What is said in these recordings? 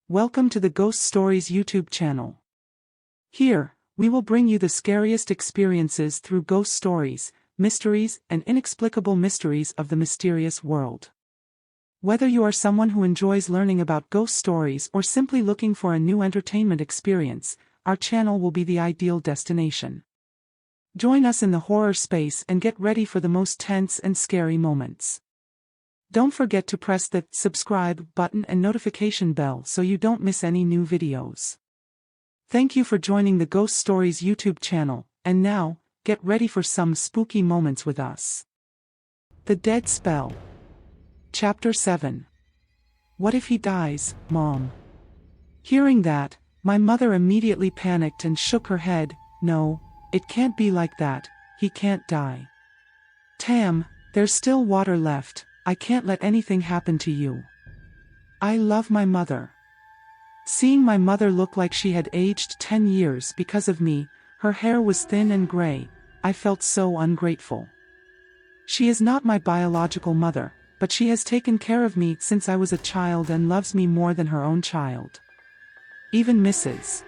Welcome to the Ghost Stories YouTube channel. Here, we will bring you the scariest experiences through ghost stories, mysteries, and inexplicable mysteries of the mysterious world. Whether you are someone who enjoys learning about ghost stories or simply looking for a new entertainment experience, our channel will be the ideal destination. Join us in the horror space and get ready for the most tense and scary moments. Don't forget to press the subscribe button and notification bell so you don't miss any new videos. Thank you for joining the Ghost Stories YouTube channel, and now, get ready for some spooky moments with us. The Dead Spell. Chapter 7. What if he dies, Mom? Hearing that, my mother immediately panicked and shook her head. No, it can't be like that, he can't die. Tam, there's still water left. I can't let anything happen to you. I love my mother. Seeing my mother look like she had aged 10 years because of me, her hair was thin and gray, I felt so ungrateful. She is not my biological mother, but she has taken care of me since I was a child and loves me more than her own child. Even Mrs.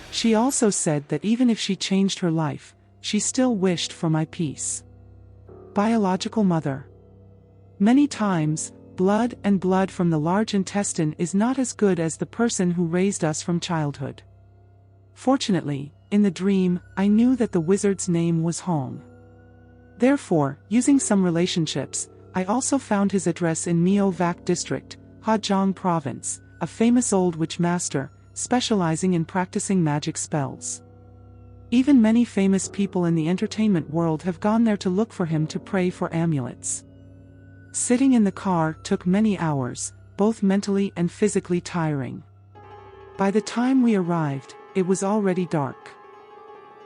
She also said that even if she changed her life, she still wished for my peace. Biological mother. Many times, blood from the large intestine is not as good as the person who raised us from childhood. Fortunately, in the dream, I knew that the wizard's name was Hong. Therefore, using some relationships, I also found his address in Mio Vac district, Hajong province, a famous old witch master, specializing in practicing magic spells. Even many famous people in the entertainment world have gone there to look for him to pray for amulets. Sitting in the car took many hours, both mentally and physically tiring. By the time we arrived, it was already dark.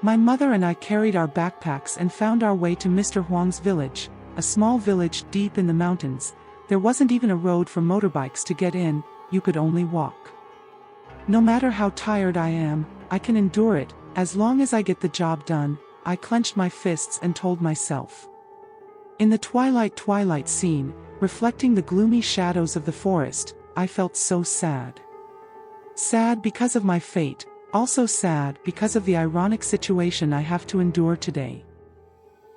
My mother and I carried our backpacks and found our way to Mr. Huang's village, a small village deep in the mountains. There wasn't even a road for motorbikes to get in, you could only walk. No matter how tired I am, I can endure it, as long as I get the job done, I clenched my fists and told myself. In the twilight scene, reflecting the gloomy shadows of the forest, I felt so sad. Sad because of my fate, also sad because of the ironic situation I have to endure today.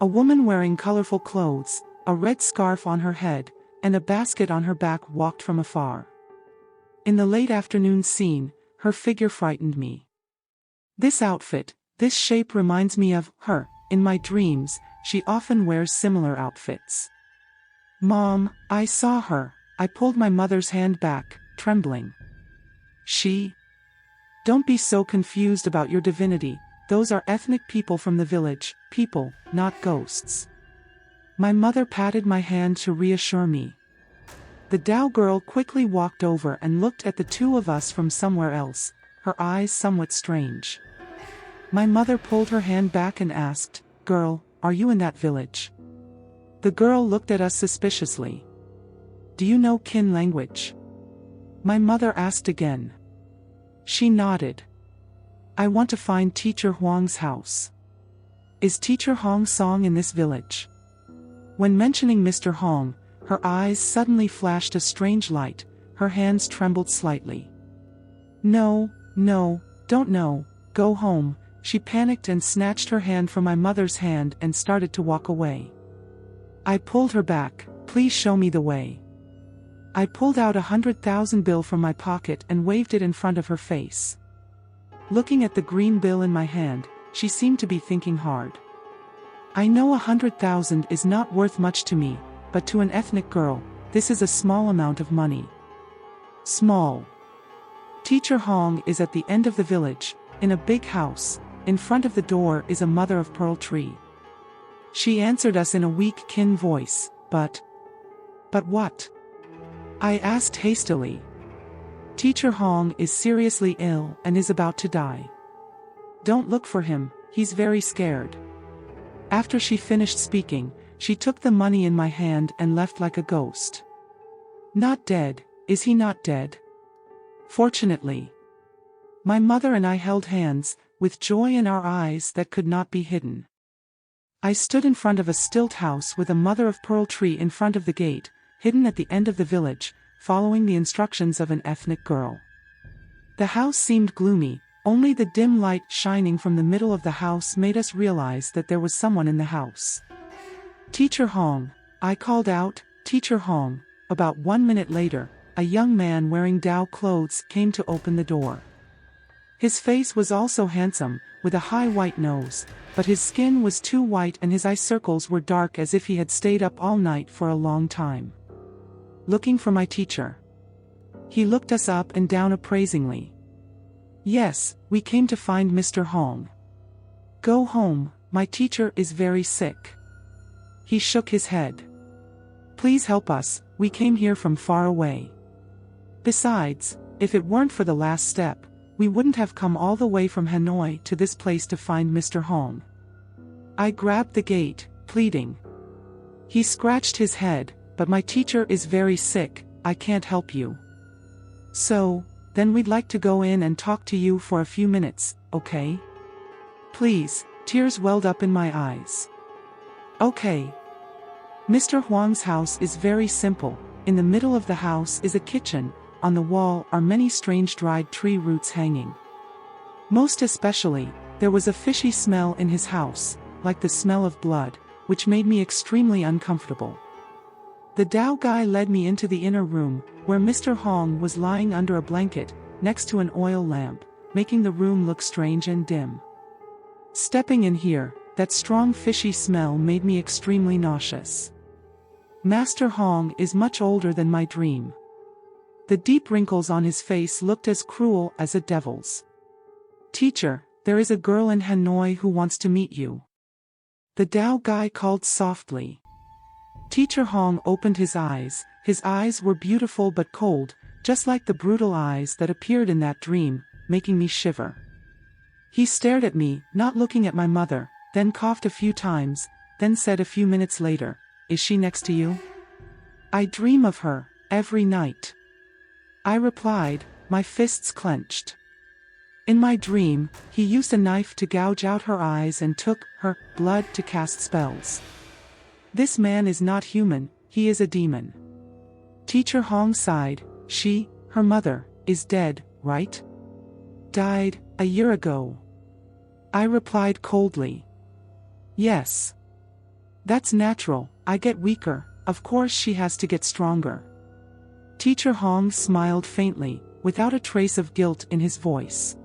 A woman wearing colorful clothes, a red scarf on her head, and a basket on her back walked from afar. In the late afternoon scene, her figure frightened me. This outfit, this shape reminds me of her. In my dreams, she often wears similar outfits. Mom, I saw her. I pulled my mother's hand back, trembling. She? Don't be so confused about your divinity, those are ethnic people from the village, people, not ghosts. My mother patted my hand to reassure me. The Dao girl quickly walked over and looked at the two of us from somewhere else, her eyes somewhat strange. My mother pulled her hand back and asked, "Girl, are you in that village?" The girl looked at us suspiciously. "Do you know Kin language?" My mother asked again. She nodded. "I want to find Teacher Huang's house. Is Teacher Hong Song in this village?" When mentioning Mr. Hong, her eyes suddenly flashed a strange light, her hands trembled slightly. No, don't know, go home." She panicked and snatched her hand from my mother's hand and started to walk away. I pulled her back. "Please show me the way." I pulled out a 100,000 bill from my pocket and waved it in front of her face. Looking at the green bill in my hand, she seemed to be thinking hard. I know 100,000 is not worth much to me, but to an ethnic girl, this is a small amount of money. Small. Teacher Hong is at the end of the village, in a big house. In front of the door is a mother-of-pearl tree. She answered us in a weak Kin voice, But what? I asked hastily. Teacher Hong is seriously ill and is about to die. Don't look for him, he's very scared. After she finished speaking, she took the money in my hand and left like a ghost. Not dead, is he not dead? Fortunately. My mother and I held hands, with joy in our eyes that could not be hidden. I stood in front of a stilt house with a mother-of-pearl tree in front of the gate, hidden at the end of the village, following the instructions of an ethnic girl. The house seemed gloomy, only the dim light shining from the middle of the house made us realize that there was someone in the house. "Teacher Hong," I called out, "Teacher Hong." About 1 minute later, a young man wearing Dao clothes came to open the door. His face was also handsome, with a high white nose, but his skin was too white and his eye circles were dark as if he had stayed up all night for a long time. "Looking for my teacher?" He looked us up and down appraisingly. "Yes, we came to find Mr. Hong." "Go home, my teacher is very sick." He shook his head. "Please help us, we came here from far away. Besides, if it weren't for the last step, we wouldn't have come all the way from Hanoi to this place to find Mr. Hong." I grabbed the gate, pleading. He scratched his head, "But my teacher is very sick, I can't help you." "So, then we'd like to go in and talk to you for a few minutes, okay?" "Please." Tears welled up in my eyes. "Okay." Mr. Huang's house is very simple. In the middle of the house is a kitchen. On the wall are many strange dried tree roots hanging. Most especially, there was a fishy smell in his house, like the smell of blood, which made me extremely uncomfortable. The Dao guy led me into the inner room, where Mr. Hong was lying under a blanket, next to an oil lamp, making the room look strange and dim. Stepping in here, that strong fishy smell made me extremely nauseous. Master Hong is much older than my dream. The deep wrinkles on his face looked as cruel as a devil's. "Teacher, there is a girl in Hanoi who wants to meet you." The Dao guy called softly. Teacher Hong opened his eyes. His eyes were beautiful but cold, just like the brutal eyes that appeared in that dream, making me shiver. He stared at me, not looking at my mother, then coughed a few times, then said a few minutes later, "Is she next to you?" "I dream of her, every night." I replied, my fists clenched. In my dream, he used a knife to gouge out her eyes and took her blood to cast spells. This man is not human, he is a demon. Teacher Hong sighed. Her mother, is dead, right? "Died, a year ago." I replied coldly. "Yes. That's natural, I get weaker, of course she has to get stronger." Teacher Hong smiled faintly, without a trace of guilt in his voice.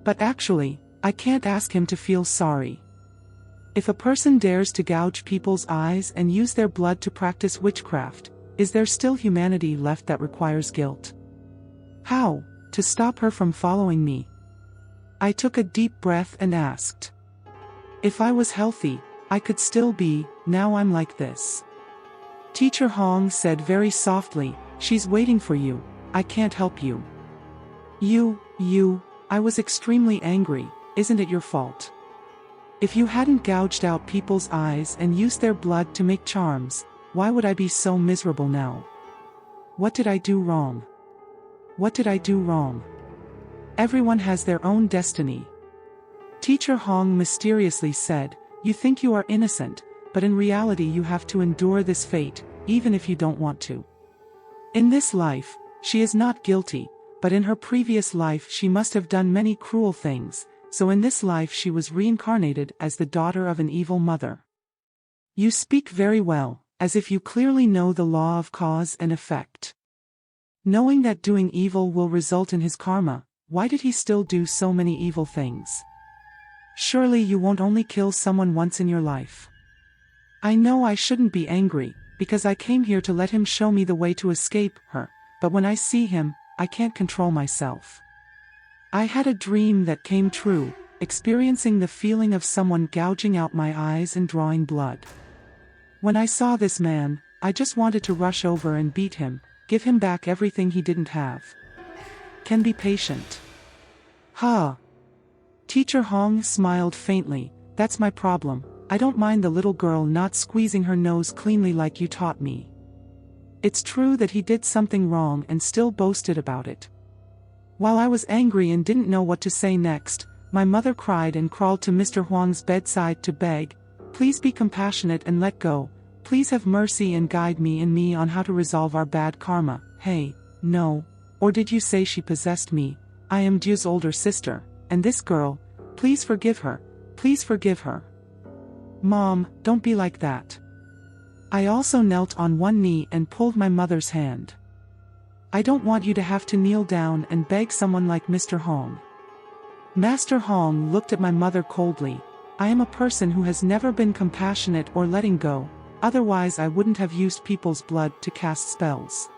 "But actually, I can't ask him to feel sorry. If a person dares to gouge people's eyes and use their blood to practice witchcraft, is there still humanity left that requires guilt? How to stop her from following me?" I took a deep breath and asked. "If I was healthy, I could still be, now I'm like this." Teacher Hong said very softly, "She's waiting for you, I can't help you." You, I was extremely angry. "Isn't it your fault? If you hadn't gouged out people's eyes and used their blood to make charms, why would I be so miserable now? What did I do wrong? What did I do wrong? Everyone has their own destiny." Teacher Hong mysteriously said, "You think you are innocent, but in reality you have to endure this fate, even if you don't want to. In this life, she is not guilty, but in her previous life she must have done many cruel things, so in this life she was reincarnated as the daughter of an evil mother." "You speak very well, as if you clearly know the law of cause and effect. Knowing that doing evil will result in his karma, why did he still do so many evil things? Surely you won't only kill someone once in your life." I know I shouldn't be angry, because I came here to let him show me the way to escape her, but when I see him, I can't control myself. I had a dream that came true, experiencing the feeling of someone gouging out my eyes and drawing blood. When I saw this man, I just wanted to rush over and beat him, give him back everything he didn't have. Can be patient. Ha! Teacher Hong smiled faintly. "That's my problem. I don't mind the little girl not squeezing her nose cleanly like you taught me. It's true that he did something wrong and still boasted about it." While I was angry and didn't know what to say next, my mother cried and crawled to Mr. Huang's bedside to beg, "Please be compassionate and let go. Please have mercy and guide me on how to resolve our bad karma." "Hey, no. Or did you say she possessed me?" I am Dieu's older sister, and this girl, please forgive her, please forgive her. Mom, don't be like that. I also knelt on one knee and pulled my mother's hand. I don't want you to have to kneel down and beg someone like Mr. Hong. Master Hong looked at my mother coldly. I am a person who has never been compassionate or letting go, otherwise I wouldn't have used people's blood to cast spells.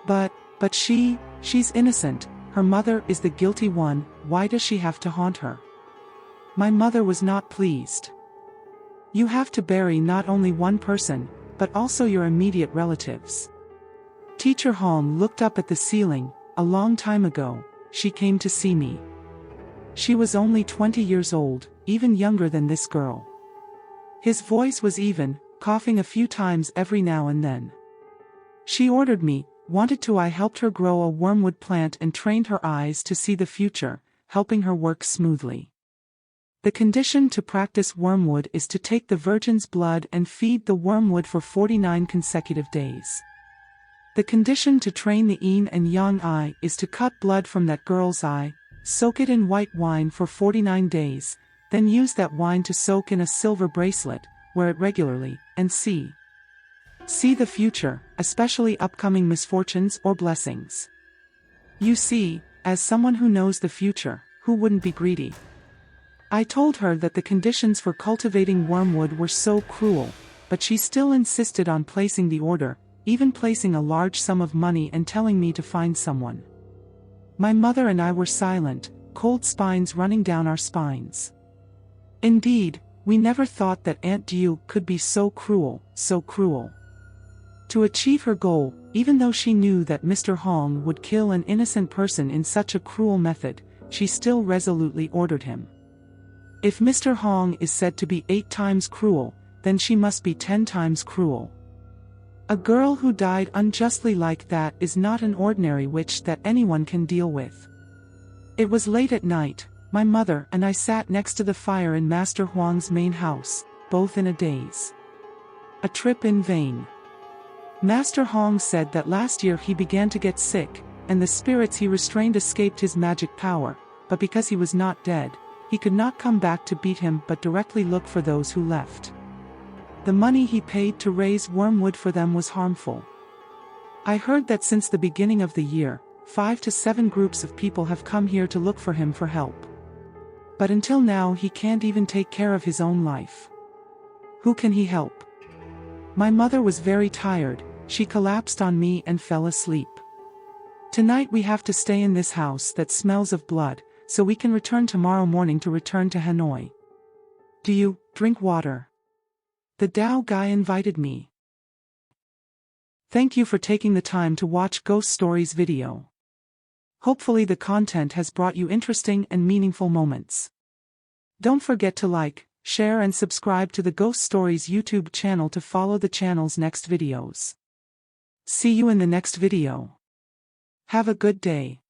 But she's innocent, her mother is the guilty one, why does she have to haunt her? My mother was not pleased. You have to bury not only one person, but also your immediate relatives. Teacher Hong looked up at the ceiling. A long time ago, she came to see me. She was only 20 years old, even younger than this girl. His voice was even, coughing a few times every now and then. She ordered me, I helped her grow a wormwood plant and trained her eyes to see the future, helping her work smoothly. The condition to practice wormwood is to take the virgin's blood and feed the wormwood for 49 consecutive days. The condition to train the yin and yang eye is to cut blood from that girl's eye, soak it in white wine for 49 days, then use that wine to soak in a silver bracelet, wear it regularly, and see the future, especially upcoming misfortunes or blessings. You see, as someone who knows the future, who wouldn't be greedy? I told her that the conditions for cultivating wormwood were so cruel, but she still insisted on placing the order, even placing a large sum of money and telling me to find someone. My mother and I were silent, cold spines running down our spines. Indeed, we never thought that Aunt Dieu could be so cruel, so cruel. To achieve her goal, even though she knew that Mr. Hong would kill an innocent person in such a cruel method, she still resolutely ordered him. If Mr. Hong is said to be 8 times cruel, then she must be 10 times cruel. A girl who died unjustly like that is not an ordinary witch that anyone can deal with. It was late at night. My mother and I sat next to the fire in Master Huang's main house, both in a daze. A trip in vain. Master Hong said that last year he began to get sick, and the spirits he restrained escaped his magic power, but because he was not dead, he could not come back to beat him but directly look for those who left. The money he paid to raise wormwood for them was harmful. I heard that since the beginning of the year, 5 to 7 groups of people have come here to look for him for help. But until now he can't even take care of his own life. Who can he help? My mother was very tired, she collapsed on me and fell asleep. Tonight we have to stay in this house that smells of blood, so we can return tomorrow morning to return to Hanoi. Do you drink water? The Dao guy invited me. Thank you for taking the time to watch Ghost Stories video. Hopefully the content has brought you interesting and meaningful moments. Don't forget to like, share and subscribe to the Ghost Stories YouTube channel to follow the channel's next videos. See you in the next video. Have a good day.